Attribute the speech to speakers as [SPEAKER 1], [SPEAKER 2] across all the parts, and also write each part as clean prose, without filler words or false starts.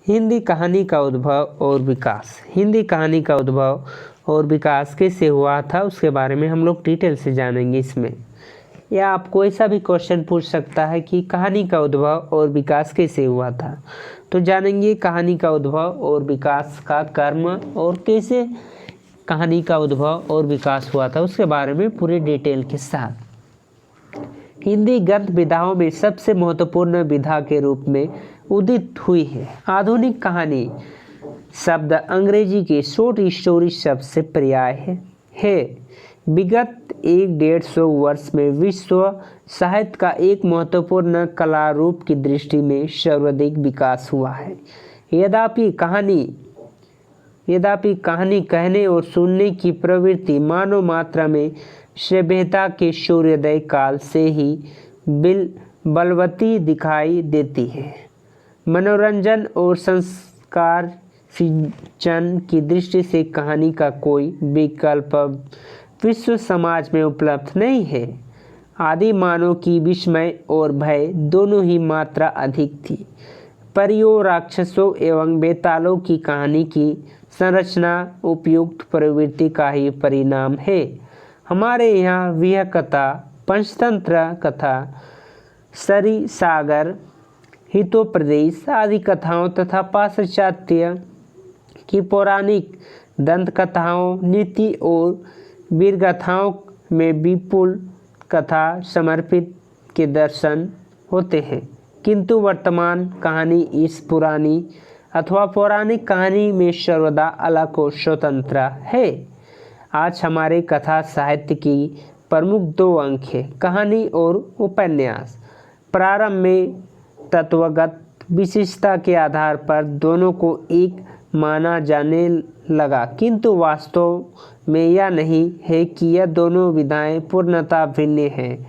[SPEAKER 1] हिंदी कहानी का उद्भव और विकास। हिंदी कहानी का उद्भव और विकास कैसे हुआ था उसके बारे में हम लोग डिटेल से जानेंगे इसमें। या आपको ऐसा भी क्वेश्चन पूछ सकता है कि कहानी का उद्भव और विकास कैसे हुआ था, तो जानेंगे कहानी का उद्भव और विकास का क्रम और कैसे कहानी का उद्भव और विकास हुआ था उसके बारे में पूरे डिटेल के साथ। हिंदी गद्य विधाओं में सबसे महत्वपूर्ण विधा के रूप में उदित हुई है। आधुनिक कहानी शब्द अंग्रेजी के शॉर्ट स्टोरी शब्द से पर्याय है। विगत 150 वर्ष में विश्व साहित्य का एक महत्वपूर्ण कला रूप की दृष्टि में सर्वाधिक विकास हुआ है। यद्यपि कहानी कहने और सुनने की प्रवृत्ति मानव मात्रा में सभ्यता के सूर्योदय काल से ही बलवती दिखाई देती है। मनोरंजन और संस्कार सिंचन की दृष्टि से कहानी का कोई विकल्प विश्व समाज में उपलब्ध नहीं है। आदि मानव की विस्मय और भय दोनों ही मात्रा अधिक थी। परियों, राक्षसों एवं बेतालों की कहानी की संरचना उपयुक्त प्रवृत्ति का ही परिणाम है। हमारे यहाँ विह कथा, पंचतंत्र कथा, सरी सागर, हितोपदेश आदि कथाओं तथा पाश्चात्य की पौराणिक दंत कथाओं, नीति और वीरगाथाओं में विपुल कथा समर्पित के दर्शन होते हैं, किंतु वर्तमान कहानी इस पुरानी अथवा पौराणिक कहानी में सर्वदा अलग और स्वतंत्र है। आज हमारे कथा साहित्य की प्रमुख 2 अंक है, कहानी और उपन्यास। प्रारंभ में तत्वगत विशिष्टता के आधार पर दोनों को एक माना जाने लगा, किंतु वास्तव में यह नहीं है कि यह दोनों विधाएं पूर्णतः भिन्न हैं।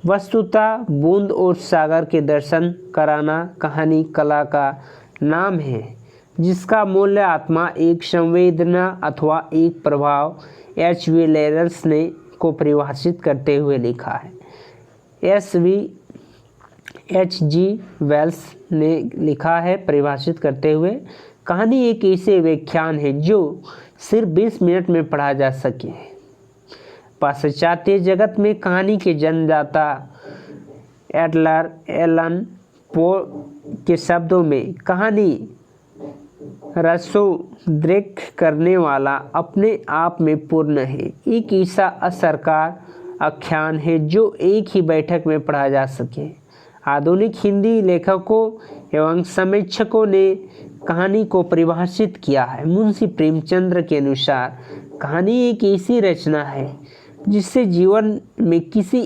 [SPEAKER 1] वस्तुतः बूंद और सागर के दर्शन कराना कहानी कला का नाम है, जिसका मूल्य आत्मा एक संवेदना अथवा एक प्रभाव H.V. लेयर्स ने को परिभाषित करते हुए लिखा है। H.G. वेल्स ने लिखा है परिभाषित करते हुए, कहानी एक ऐसे व्याख्यान है जो सिर्फ 20 मिनट में पढ़ा जा सके। पाश्चात्य जगत में कहानी के जन्मदाता एडलर एलन पो के शब्दों में कहानी रसोद्रेक करने वाला अपने आप में पूर्ण है, एक ऐसा असरकार आख्यान है जो एक ही बैठक में पढ़ा जा सके। आधुनिक हिंदी लेखकों एवं समीक्षकों ने कहानी को परिभाषित किया है। मुंशी प्रेमचंद्र के अनुसार कहानी एक ऐसी रचना है जिससे जीवन में किसी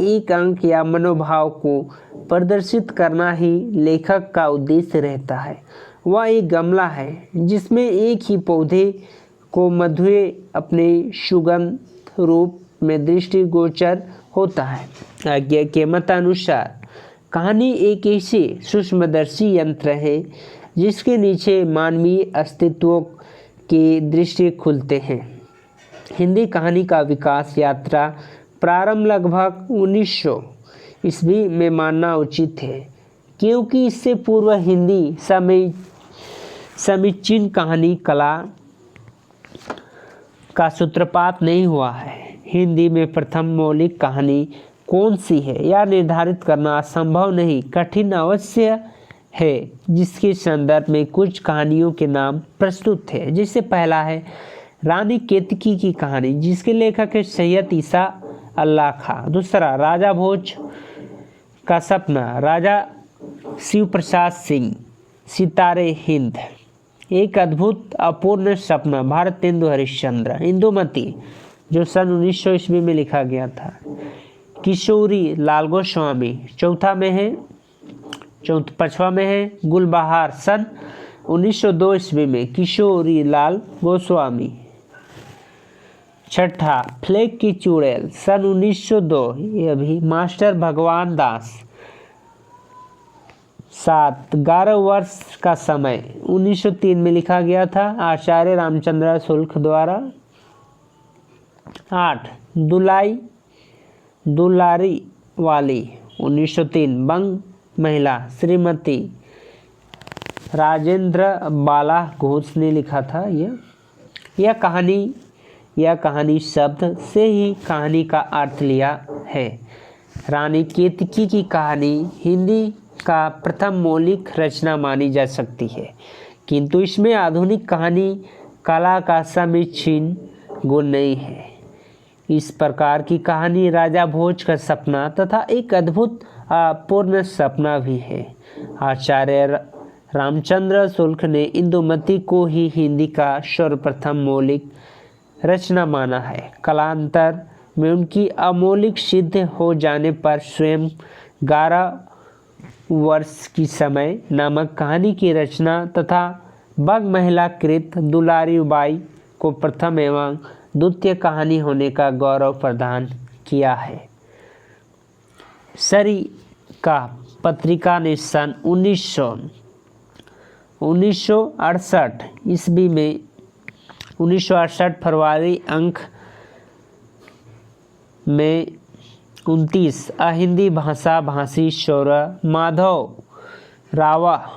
[SPEAKER 1] एक अंक या मनोभाव को प्रदर्शित करना ही लेखक का उद्देश्य रहता है। वह एक गमला है जिसमें एक ही पौधे को मधुए अपने सुगंध रूप में दृष्टिगोचर होता है। आज्ञा के मतानुसार कहानी एक ऐसे सूक्ष्मदर्शी यंत्र है जिसके नीचे मानवीय अस्तित्व की दृष्टि खुलते हैं। हिंदी कहानी का विकास यात्रा प्रारंभ लगभग 1900 ईस्वी में मानना उचित है, क्योंकि इससे पूर्व हिंदी समीचीन कहानी कला का सूत्रपात नहीं हुआ है। हिंदी में प्रथम मौलिक कहानी कौन सी है यह निर्धारित करना असंभव नहीं, कठिन अवश्य है, जिसके संदर्भ में कुछ कहानियों के नाम प्रस्तुत है। जैसे पहला है रानी केतकी की कहानी, जिसके लेखक है सैयद ईसा अल्लाह खां। दूसरा राजा भोज का सपना, राजा शिव प्रसाद सिंह। सितारे हिंद, एक अद्भुत अपूर्ण सपना, भारतेंदु हरिश्चंद्र। इंदुमती, जो सन 1900 ईस्वी में लिखा गया था। किशोरी लाल गोस्वामी। पांचवा में है गुलबहार, सन 1902 ईस्वी में, किशोरी लाल गोस्वामी। छठा फ्लेग की चुड़ैल, सन 1902, यह भी मास्टर भगवान दास। 7 11 वर्ष का समय, 1903 में लिखा गया था, आचार्य रामचंद्र शुक्ल द्वारा। 8 दुलारी वाली, 1903, बंग महिला, श्रीमती राजेंद्र बाला घोष ने लिखा था। यह कहानी शब्द से ही कहानी का अर्थ लिया है। रानी केतकी की कहानी हिंदी का प्रथम मौलिक रचना मानी जा सकती है, किंतु इसमें आधुनिक कहानी कला का समीचीन गुण नहीं है। इस प्रकार की कहानी राजा भोज का सपना तथा एक अद्भुत अपूर्ण सपना भी है। आचार्य रामचंद्र शुक्ल ने इंदुमती को ही हिंदी का सर्वप्रथम मौलिक रचना माना है। कालांतर में उनकी अमौलिक सिद्ध हो जाने पर स्वयं 11 वर्ष की समय नामक कहानी की रचना तथा बग महिला कृत दुलारी बाई को प्रथम एवं द्वितीय कहानी होने का गौरव प्रदान किया है। सरी का पत्रिका ने सन 1968 ईस्वी में 1968 फरवरी अंक में 29 अहिंदी भाषा भाषी शौर्य माधव रावा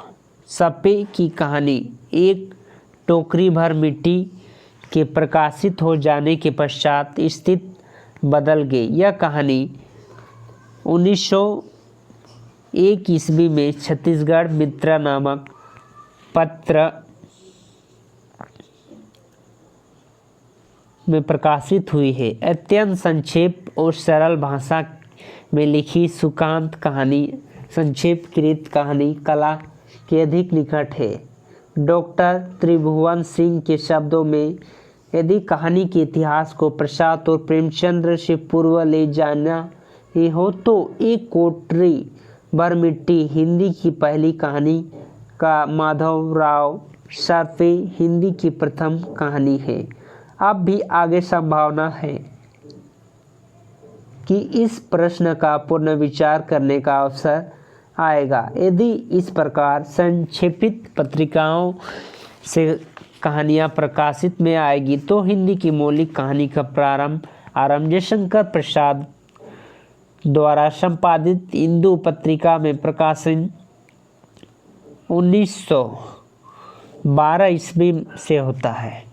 [SPEAKER 1] सप्पे की कहानी एक टोकरी भर मिट्टी के प्रकाशित हो जाने के पश्चात स्थिति बदल गई। यह कहानी 1901 ईस्वी में छत्तीसगढ़ मित्र नामक पत्र में प्रकाशित हुई है। अत्यंत संक्षेप और सरल भाषा में लिखी सुकांत कहानी संक्षेपकृत कहानी कला के अधिक निकट है। डॉक्टर त्रिभुवन सिंह के शब्दों में, यदि कहानी के इतिहास को प्रसाद और प्रेमचंद्र से पूर्व ले जाना ही हो तो एक कोटरी भर मिट्टी हिंदी की पहली कहानी का माधवराव सप्पे हिंदी की प्रथम कहानी है। अब भी आगे संभावना है कि इस प्रश्न का पुनर्विचार करने का अवसर आएगा। यदि इस प्रकार संक्षेपित पत्रिकाओं से कहानियाँ प्रकाशित में आएगी तो हिंदी की मौलिक कहानी का आरंभ जयशंकर प्रसाद द्वारा संपादित इंदु पत्रिका में प्रकाशन 1912 ईस्वी से होता है।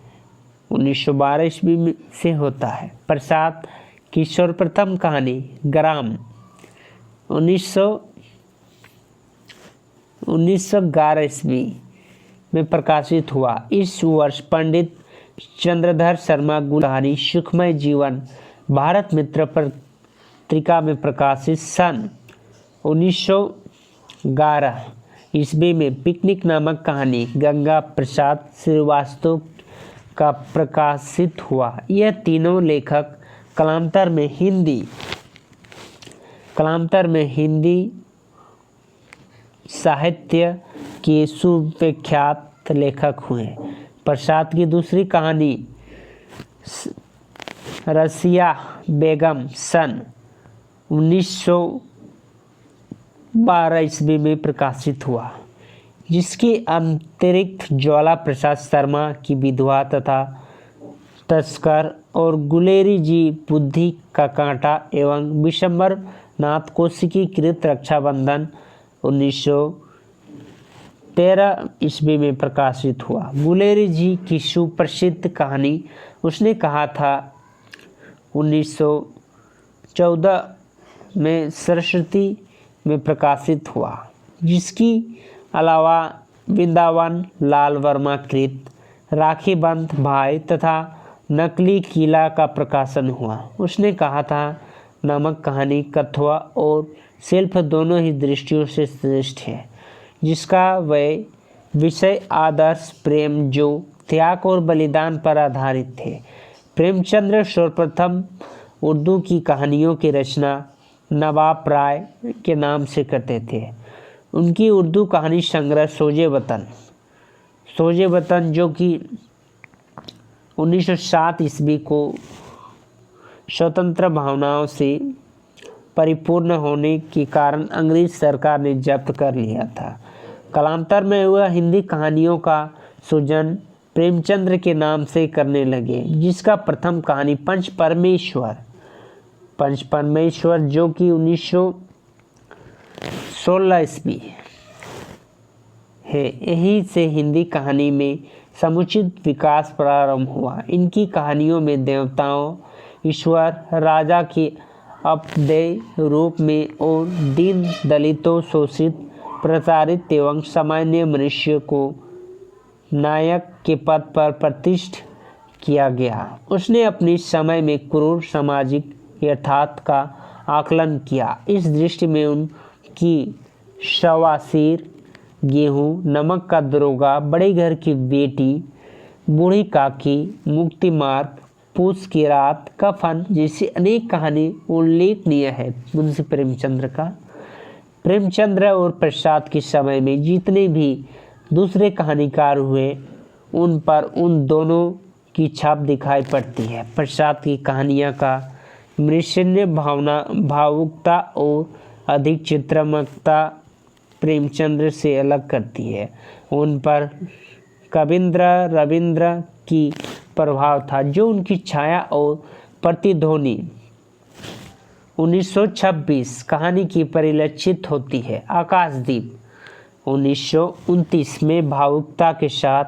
[SPEAKER 1] 1912 ईस्वी से होता है। प्रसाद की सर्वप्रथम कहानी ग्राम 1911 ईस्वी में प्रकाशित हुआ। इस वर्ष पंडित चंद्रधर शर्मा गुल कहानी सुखमय जीवन भारत मित्र पत्रिका में प्रकाशित सन 1911 ईस्वी में पिकनिक नामक कहानी गंगा प्रसाद श्रीवास्तव का प्रकाशित हुआ। यह तीनों लेखक कालांतर में हिंदी साहित्य के सुविख्यात लेखक हुए। प्रसाद की दूसरी कहानी रसिया बेगम सन 1912 ईस्वी में प्रकाशित हुआ, जिसके अतिरिक्त ज्वाला प्रसाद शर्मा की विधवा तथा तस्कर और गुलेरी जी बुद्धि का कांटा एवं विशंबर नाथ कौशिकी कृत रक्षाबंधन 1913 ईस्वी में प्रकाशित हुआ। गुलेरी जी की सुप्रसिद्ध कहानी उसने कहा था 1914 में सरस्वती में प्रकाशित हुआ, जिसकी अलावा वृंदावन लाल वर्मा कृत राखी बंध भाई तथा नकली किला का प्रकाशन हुआ। उसने कहा था नामक कहानी कथवा और शिल्प दोनों ही दृष्टियों से श्रेष्ठ है, जिसका वह विषय आदर्श प्रेम जो त्याग और बलिदान पर आधारित थे। प्रेमचंद्र सर्वप्रथम उर्दू की कहानियों की रचना नवाब राय के नाम से करते थे। उनकी उर्दू कहानी संग्रह सोजे वतन जो कि 1907 ईस्वी को स्वतंत्र भावनाओं से परिपूर्ण होने के कारण अंग्रेज सरकार ने जब्त कर लिया था। कालांतर में वह हिंदी कहानियों का सृजन प्रेमचंद्र के नाम से करने लगे, जिसका प्रथम कहानी पंच परमेश्वर जो कि 1916 ईस्वी है। यहीं से हिंदी कहानी में समुचित विकास प्रारंभ हुआ। इनकी कहानियों में देवताओं, ईश्वर, राजा के अपदेय रूप में और दीन दलितों, शोषित, प्रताड़ित एवं सामान्य मनुष्य को नायक के पद पर प्रतिष्ठित किया गया। उसने अपने समय में क्रूर सामाजिक यथार्थ का आकलन किया। इस दृष्टि में उनकी शवासीर, गेहूँ, नमक का दरोगा, बड़े घर की बेटी, बूढ़ी काकी, मुक्ति मार्ग, पूस की रात, कफन जैसी अनेक कहानी उल्लेखनीय है। मुंशी प्रेमचंद्र का प्रेमचंद्र और प्रसाद के समय में जितने भी दूसरे कहानीकार हुए उन पर उन दोनों की छाप दिखाई पड़ती है। प्रसाद की कहानियाँ का मृष्य भावना, भावुकता और अधिक चित्रात्मकता प्रेमचंद्र से अलग करती है। उन पर कविंद्र रविंद्र की प्रभाव था, जो उनकी छाया और प्रतिध्वनि 1926 कहानी की परिलक्षित होती है। आकाशदीप 1929 में भावुकता के साथ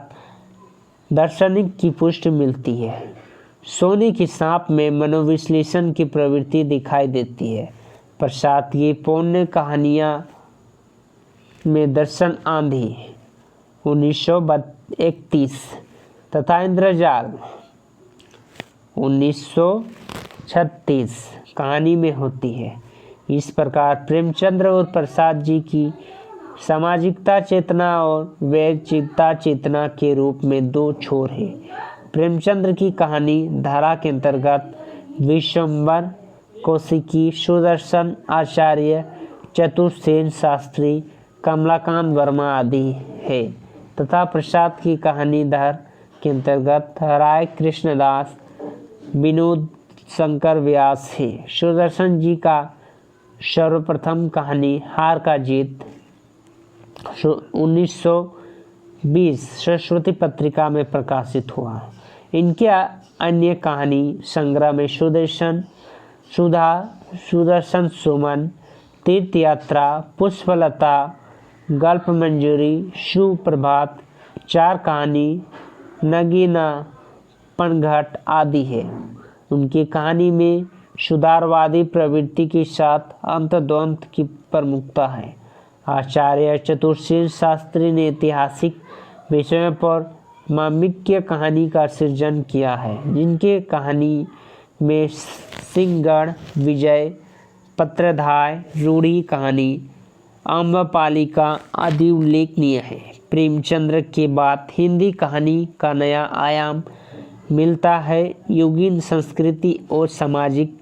[SPEAKER 1] दार्शनिक की पुष्टि मिलती है। सोने की सांप में मनोविश्लेषण की प्रवृत्ति दिखाई देती है। प्रसाद की पौन्य कहानियाँ में दर्शन आंधी 1931 तथा इंद्रजाल 1936 कहानी में होती है। इस प्रकार प्रेमचंद्र और प्रसाद जी की सामाजिकता चेतना और वैचिकता चेतना के रूप में दो छोर है। प्रेमचंद्र की कहानी धारा के अंतर्गत विश्वम्भर, कौशिकी, सुदर्शन आचार्य, चतुर्सेन शास्त्री, कमलाकांत वर्मा आदि है तथा प्रसाद की कहानी धारा के अंतर्गत राय कृष्णदास, विनोद शंकर व्यास है। सुदर्शन जी का सर्वप्रथम कहानी हार का जीत 1920 सरस्वती पत्रिका में प्रकाशित हुआ। इनके अन्य कहानी संग्रह में सुदर्शन सुधा, सुदर्शन सुमन, तीर्थ यात्रा, पुष्पलता, गल्प मंजूरी, सुप्रभात, चार कहानी, नगीना, पनघट आदि है। उनकी कहानी में सुधारवादी प्रवृत्ति के साथ अंतद्वंद की प्रमुखता है। आचार्य चतुर्सेन शास्त्री ने ऐतिहासिक विषयों पर मामिक्य कहानी का सृजन किया है, जिनके कहानी में सिंहगढ़, विजय, पत्रधाय, रूढ़ी कहानी, आम्रपालिका आदि उल्लेखनीय है। प्रेमचंद्र के बाद हिंदी कहानी का नया आयाम मिलता है। युगीन संस्कृति और सामाजिक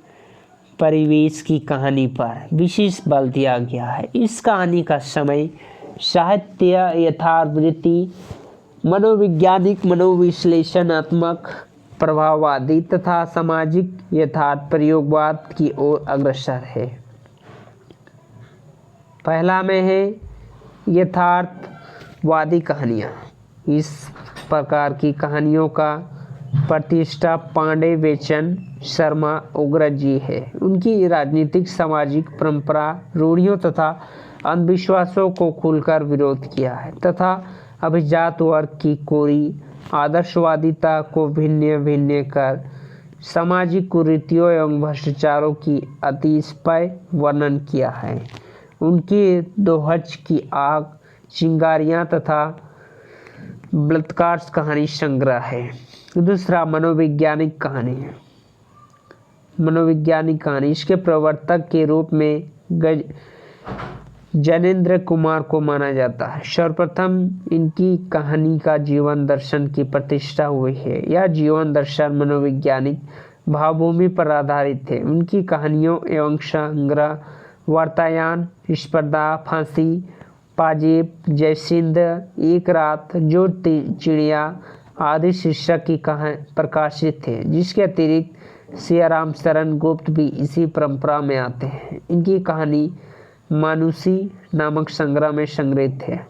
[SPEAKER 1] परिवेश की कहानी पर विशेष बल दिया गया है। इस कहानी का समय साहित्य यथार्थवृत्ति, मनोवैज्ञानिक, मनोविश्लेषणात्मक, प्रभाववादी तथा सामाजिक यथार्थ प्रयोगवाद की ओर अग्रसर है। पहला में है यथार्थवादी कहानियाँ। इस प्रकार की कहानियों का प्रतिष्ठा पांडे, बेचन, शर्मा, उग्र जी है। उनकी राजनीतिक, सामाजिक परंपरा, रूढ़ियों तथा अंधविश्वासों को खुलकर विरोध किया है तथा अभिजात वर्ग की कोरी आदर्शवादिता को भिन्न भिन्न कर सामाजिक कुरीतियों एवं भ्रष्टाचारों की अतिशय वर्णन किया है। उनकी दोहज की आग, चिंगारियाँ तथा बलात्कार कहानी संग्रह है। दूसरा मनोवैज्ञानिक कहानी है। मनोवैज्ञानिक कहानी इसके प्रवर्तक के रूप में जनेंद्र कुमार को माना जाता है। सर्वप्रथम इनकी कहानी का जीवन दर्शन की प्रतिष्ठा हुई है। यह जीवन दर्शन मनोवैज्ञानिक भावभूमि पर आधारित है। उनकी कहानियों एवं संग्रह वार्तायान, स्पर्धा, फांसी, पाजेब, जयसिंध, एक रात, जो चिड़िया आदि शीर्षक की कहानी प्रकाशित है। जिसके अतिरिक्त सियाराम शरण गुप्त भी इसी परंपरा में आते हैं। इनकी कहानी मानुषी नामक संग्रह में संग्रहित है।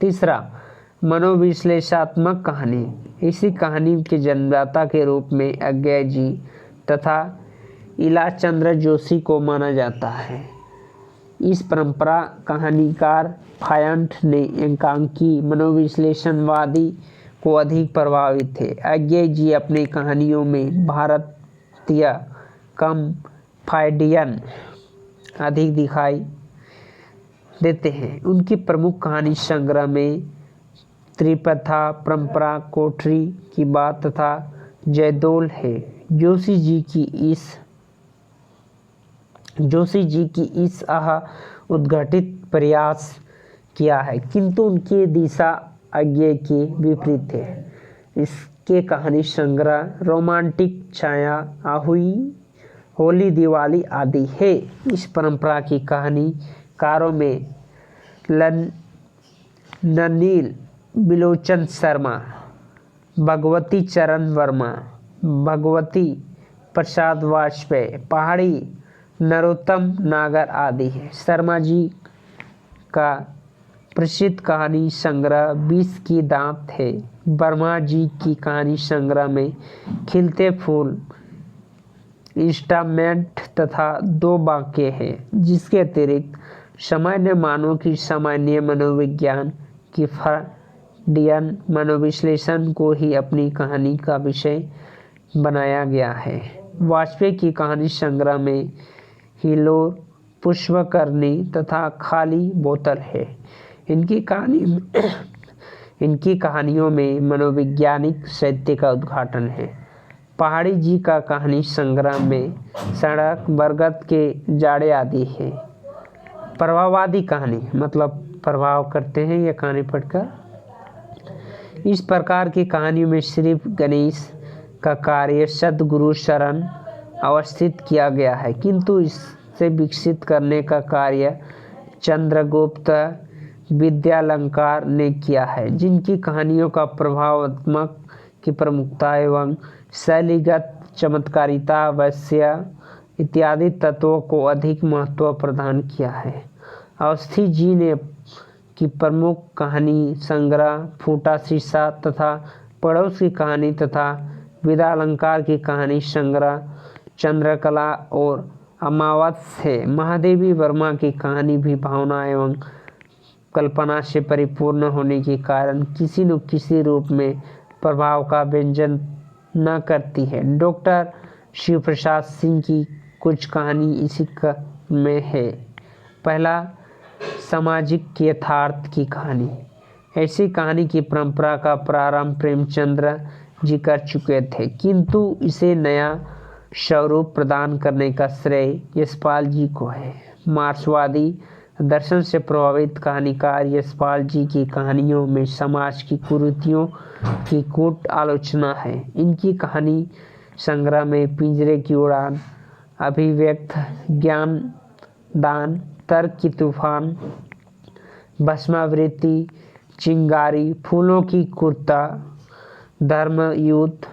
[SPEAKER 1] तीसरा मनोविश्लेषणात्मक कहानी। इसी कहानी के जन्मदाता के रूप में अज्ञय जी तथा इलाचंद्र जोशी को माना जाता है। इस परंपरा कहानीकार फायंट ने एकांकी मनोविश्लेषणवादी को अधिक प्रभावित थे। अज्ञे जी अपनी कहानियों में भारतीय कम फ्रॉइडियन अधिक दिखाई देते हैं। उनकी प्रमुख कहानी संग्रह में त्रिप्रथा, परंपरा, कोठरी की बात तथा जयदोल है। जोशी जी की इस उद्घटित प्रयास किया है, किंतु उनकी दिशा अज्ञे के विपरीत है। इसके कहानी संग्रह रोमांटिक छाया, आहुई, होली, दिवाली आदि है। इस परंपरा की कहानीकारों में नलिनी बिलोचन शर्मा, भगवती चरण वर्मा, भगवती प्रसाद वाजपेयी, पहाड़ी नरोत्तम नागर आदि है। शर्मा जी का प्रसिद्ध कहानी संग्रह 20 की दांत है। वर्मा जी की कहानी संग्रह में खिलते फूल, इंस्ट्रूमेंट तथा 2 वाक्य है। जिसके अतिरिक्त सामान्य मानव की सामान्य मनोविज्ञान की फ्रॉइडियन मनोविश्लेषण को ही अपनी कहानी का विषय बनाया गया है। वाजपेयी की कहानी संग्रह में हिलोर, पुष्पकरणी तथा खाली बोतल है। इनकी कहानियों में मनोवैज्ञानिक सत्य का उद्घाटन है। पहाड़ी जी का कहानी संग्रह में सड़क, बरगद के जाड़े आदि है। प्रभाववादी कहानी मतलब प्रभाव करते हैं यह कहानी पढ़कर। इस प्रकार की कहानियों में सिर्फ गणेश का कार्य सद्गुरु शरण अवस्थित किया गया है, किंतु इसे विकसित करने का कार्य चंद्रगुप्त विद्यालंकार ने किया है, जिनकी कहानियों का प्रभावात्मक की प्रमुखता एवं शैलीगत चमत्कारिता, वैश्य इत्यादि तत्वों को अधिक महत्व प्रदान किया है। अवस्थी जी ने की प्रमुख कहानी संग्रह फूटा शीशा तथा पड़ोस की कहानी तथा विद्यालंकार की कहानी संग्रह चंद्रकला और अमावस्या है। महादेवी वर्मा की कहानी भी भावना एवं कल्पना से परिपूर्ण होने के कारण किसी न किसी रूप में प्रभाव का व्यंजन न करती है। डॉक्टर शिव प्रसाद सिंह की कुछ कहानी इसी में है। पहला, सामाजिक यथार्थ की कहानी। ऐसी कहानी की परंपरा का प्रारंभ प्रेमचंद्र जी कर चुके थे, किंतु इसे नया स्वरूप प्रदान करने का श्रेय यशपाल जी को है। मार्क्सवादी दर्शन से प्रभावित कहानीकार यशपाल जी की कहानियों में समाज की कुरीतियों की कूट आलोचना है। इनकी कहानी संग्रह में पिंजरे की उड़ान, अभिव्यक्त, ज्ञान दान, तर्क की तूफान, भस्मावृत्ति, चिंगारी, फूलों की कुर्ता, धर्मयुद्ध,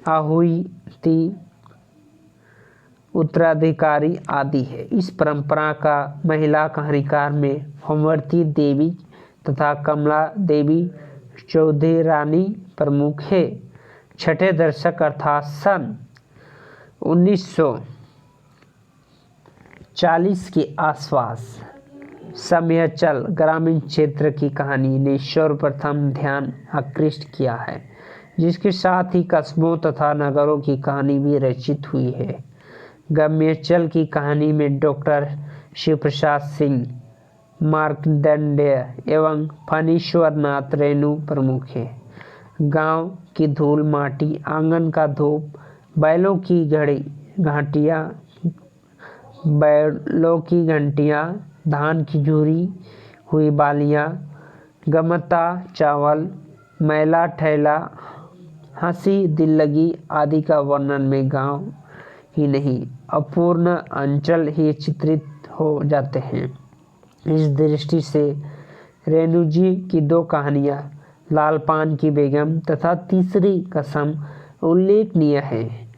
[SPEAKER 1] आहुति, उत्तराधिकारी आदि है। इस परंपरा का महिला कहानीकार में होमवती देवी तथा कमला देवी चौधरी रानी प्रमुख है। छठे दशक अर्थात सन 1940 के आसपास समयचल ग्रामीण क्षेत्र की कहानी ने सर्वप्रथम ध्यान आकृष्ट किया है, जिसके साथ ही कस्बों तथा नगरों की कहानी भी रचित हुई है। गम्यचल की कहानी में डॉक्टर शिव प्रसाद सिंह, मार्कंडेय एवं फणीश्वर नाथ रेणु प्रमुख है। गांव की धूल माटी, आंगन का धूप, बैलों की घंटियां, धान की झुरी हुई बालियां, गमता चावल, मैला ठैला, हंसी दिल लगी आदि का वर्णन में गांव ही नहीं अपूर्ण अंचल ही चित्रित हो जाते हैं। इस दृष्टि से रेणु जी की 2 कहानियां लाल पान की बेगम तथा तीसरी कसम उल्लेखनीय है।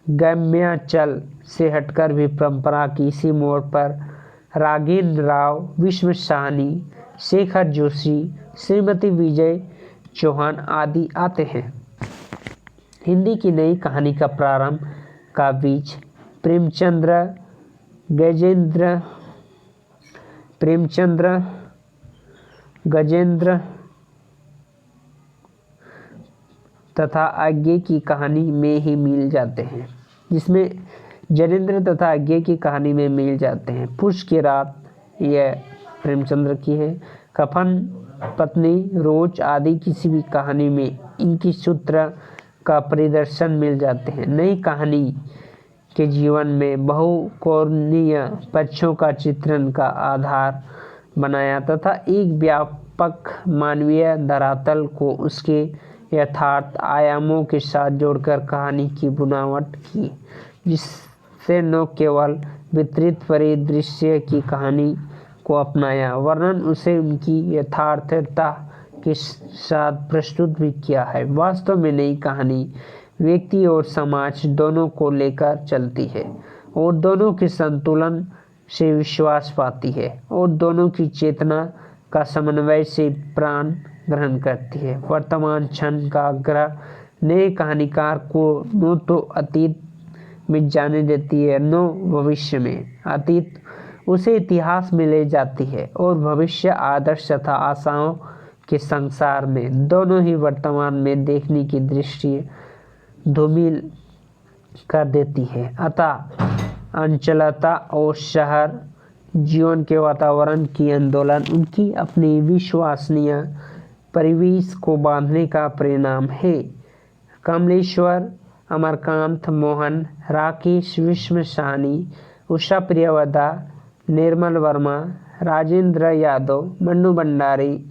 [SPEAKER 1] गम्याचल से हटकर भी परंपरा की इसी मोड़ पर राघवेंद्र राव, विश्व साहनी, शेखर जोशी, श्रीमती विजय चौहान आदि आते हैं। हिंदी की नई कहानी का प्रारंभ का बीज प्रेमचंद्र, गजेंद्र प्रेमचंद्र, गजेंद्र तथा आज्ञे की कहानी में ही मिल जाते हैं, जिसमें जनेंद्र तथा आज्ञे की कहानी में मिल जाते हैं। पुष्प की रात यह प्रेमचंद्र की है। कफन, पत्नी, रोज आदि किसी भी कहानी में इनकी सूत्र का परिदर्शन मिल जाते हैं। नई कहानी के जीवन में बहुकोणीय पक्षों का चित्रण का आधार बनाया तथा एक व्यापक मानवीय धरातल को उसके यथार्थ आयामों के साथ जोड़कर कहानी की बुनावट की, जिससे न केवल वितरित परिदृश्य की कहानी को अपनाया वर्णन उसे उनकी यथार्थता के साथ प्रस्तुत भी किया है। वास्तव में नई कहानी व्यक्ति और समाज दोनों को लेकर चलती है और दोनों के संतुलन से विश्वास पाती है और दोनों की चेतना का समन्वय से प्राण ग्रहण करती है। वर्तमान क्षण का आग्रह नए कहानीकार को न तो अतीत में जाने देती है न भविष्य में। अतीत उसे इतिहास में ले जाती है और भविष्य आदर्श तथा आशाओं के संसार में, दोनों ही वर्तमान में देखने की दृष्टि धूमिल कर देती है। अतः अंचलता और शहर जीवन के वातावरण की आंदोलन उनकी अपनी विश्वसनीय परिवेश को बांधने का परिणाम है। कमलेश्वर, अमरकांत, मोहन, राकेश, विश्व साहनी, उषा प्रियवदा, निर्मल वर्मा, राजेंद्र यादव, मन्नू भंडारी,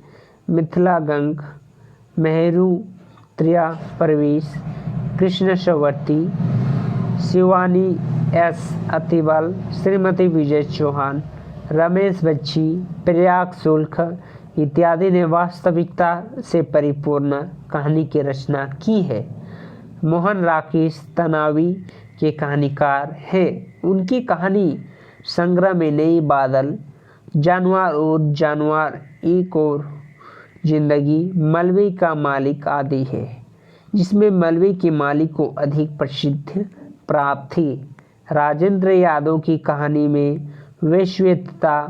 [SPEAKER 1] मिथिला गंग, मेहरू त्रिया परवेश, कृष्ण सवर्ती, शिवानी एस अतिबल, श्रीमती विजय चौहान, रमेश बच्ची, प्रयाग शुल्क इत्यादि ने वास्तविकता से परिपूर्ण कहानी की रचना की है। मोहन राकेश तनावी के कहानीकार हैं। उनकी कहानी संग्रह में नई बादल, जानवर और जानवर, एक और जिंदगी, मलबे का मालिक आदि है, जिसमें मलबे के मालिक को अधिक प्रसिद्ध प्राप्त थी। राजेंद्र यादव की कहानी में वैश्विकता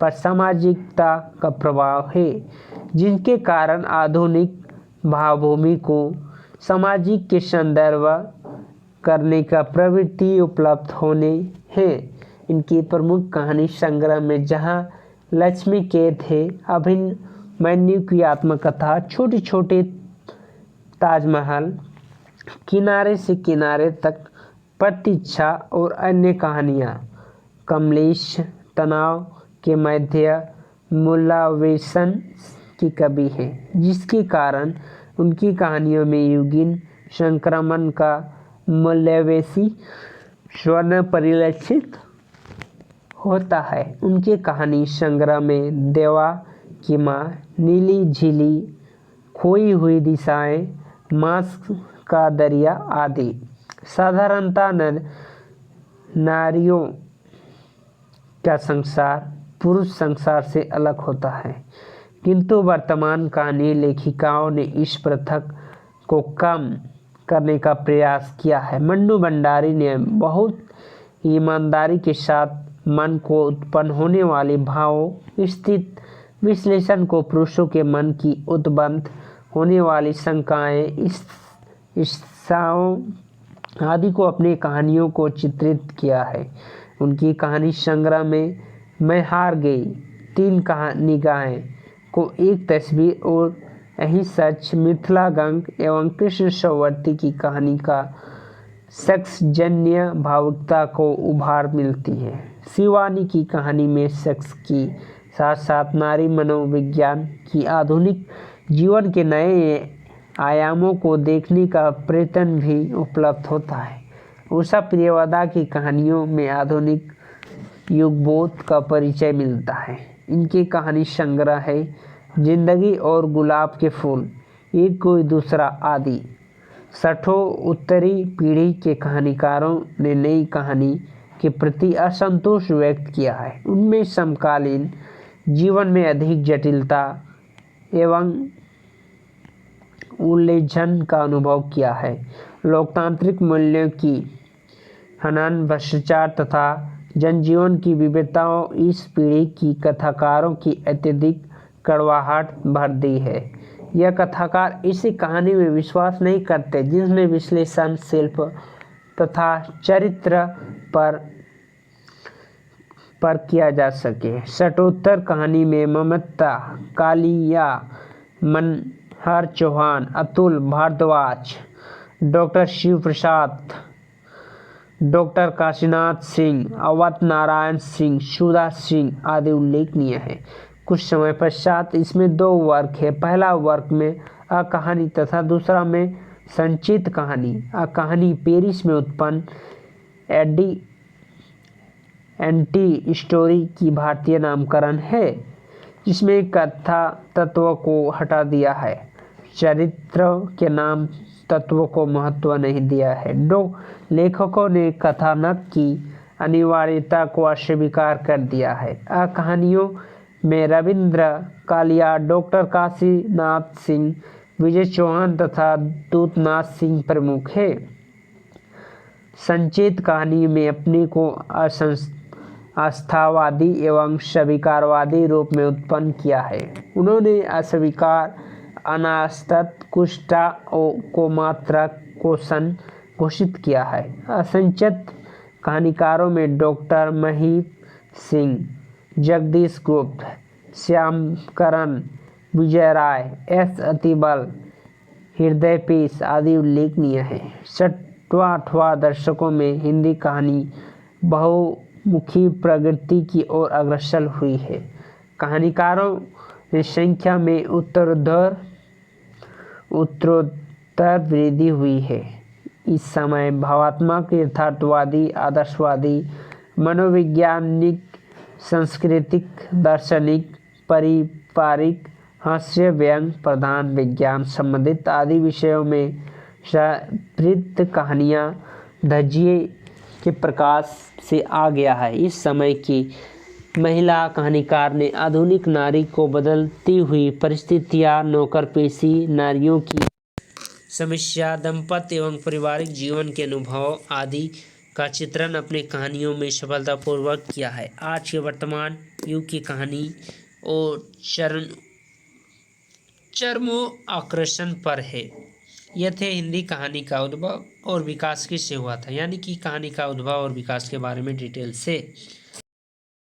[SPEAKER 1] पर सामाजिकता का प्रभाव है, जिनके कारण आधुनिक भावभूमि को सामाजिक के संदर्भ करने का प्रवृत्ति उपलब्ध होने हैं। इनकी प्रमुख कहानी संग्रह में जहां लक्ष्मी कैद है, अभिमन्यु की आत्मकथा, छोटे छोटे ताजमहल, किनारे से किनारे तक, प्रतीक्षा और अन्य कहानियाँ, कमलेश तनाव के मध्य मूलावेशन की कवि है, जिसके कारण उनकी कहानियों में युगीन संक्रमण का मूल्यवेशी स्वर्ण परिलक्षित होता है। उनके कहानी संग्रह में देवा की माँ, नीली झीली, खोई हुई दिशाएं, मांस का दरिया आदि साधारणता नारियों का संसार पुरुष संसार से अलग होता है, किंतु वर्तमान कहानी लेखिकाओं ने इस पृथक को कम करने का प्रयास किया है। मन्नू भंडारी ने बहुत ईमानदारी के साथ मन को उत्पन्न होने वाले भावों स्थित विश्लेषण को, पुरुषों के मन की उत्पन्न होने वाली शंकाएं, इच्छाओं आदि को अपनी कहानियों को चित्रित किया है। उनकी कहानी संग्रह में मैं हार गई, तीन निगाहें को एक तस्वीर और यही सच, मिथिला गंग एवं कृष्ण सवर्ती की कहानी का सेक्सजन्य भावुकता को उभार मिलती है। शिवानी की कहानी में सेक्स की साथ साथ नारी मनोविज्ञान की आधुनिक जीवन के नए आयामों को देखने का प्रयत्न भी उपलब्ध होता है। उषा प्रियवदा की कहानियों में आधुनिक युगबोध का परिचय मिलता है। इनकी कहानी संग्रह है जिंदगी और गुलाब के फूल, एक कोई दूसरा आदि। छठों उत्तरी पीढ़ी के कहानीकारों ने नई कहानी के प्रति असंतोष व्यक्त किया है। उनमें समकालीन जीवन में अधिक जटिलता एवं उलझन का अनुभव किया है। लोकतांत्रिक मूल्यों की हनन, भ्रष्टाचार तथा जनजीवन की विविधताओं इस पीढ़ी की कथाकारों की अत्यधिक कड़वाहट भर दी है। यह कथाकार इसी कहानी में विश्वास नहीं करते जिसमें विश्लेषण, शिल्प तथा चरित्र पर किया जा सके। षटोत्तर कहानी में ममता, कालिया, मनहर चौहान, अतुल भारद्वाज, डॉक्टर शिव प्रसाद, डॉक्टर काशीनाथ सिंह, अवध नारायण सिंह, सुधा सिंह आदि उल्लेखनीय है। कुछ समय पश्चात इसमें दो वर्ग है। पहला वर्ग में अ कहानी तथा दूसरा में संचित कहानी। अ कहानी पेरिस में उत्पन्न एंटी स्टोरी की भारतीय नामकरण है, जिसमें कथा तत्व को हटा दिया है, चरित्र के नाम तत्वों को महत्व नहीं दिया है। दो लेखकों ने कथानक की अनिवार्यता को अस्वीकार कर दिया है। अ कहानियों में रविंद्र कालिया, डॉक्टर काशीनाथ सिंह, विजय चौहान तथा दूतनाथ सिंह प्रमुख है। संचित कहानी में अपने को आस्थावादी एवं स्वीकारवादी रूप में उत्पन्न किया है। उन्होंने अस्वीकार, अनास्तिक, कुष्ठा को मात्र क्वेश्चन घोषित किया है। असंचित कहानीकारों में डॉक्टर महीप सिंह, जगदीश गुप्त, श्यामकरण, विजय राय, एस अतिबल, हृदय पेश आदि उल्लेखनीय है। 60वां दशकों में हिंदी कहानी बहुमुखी प्रगति की ओर अग्रसर हुई है। कहानीकारों में संख्या में उत्तरोत्तर वृद्धि हुई है। इस समय भावात्मक, यथार्थवादी, आदर्शवादी, मनोवैज्ञानिक, सांस्कृतिक, दार्शनिक, पारिवारिक, हास्य, व्यंग, प्रधान, विज्ञान संबंधित आदि विषयों में समृद्ध कहानियाँ धज्जिए के प्रकाश से आ गया है। इस समय की महिला कहानीकार ने आधुनिक नारी को बदलती हुई परिस्थितियाँ, नौकरपेशी, नारियों की समस्या, दाम्पत्य एवं पारिवारिक जीवन के अनुभव आदि का चित्रण अपनी कहानियों में सफलतापूर्वक किया है। आज के वर्तमान युग की कहानी और चरमो आकर्षण पर है। यह थे हिंदी कहानी का उद्भव और विकास किससे हुआ था, यानी कि कहानी का उद्भव और विकास के बारे में डिटेल से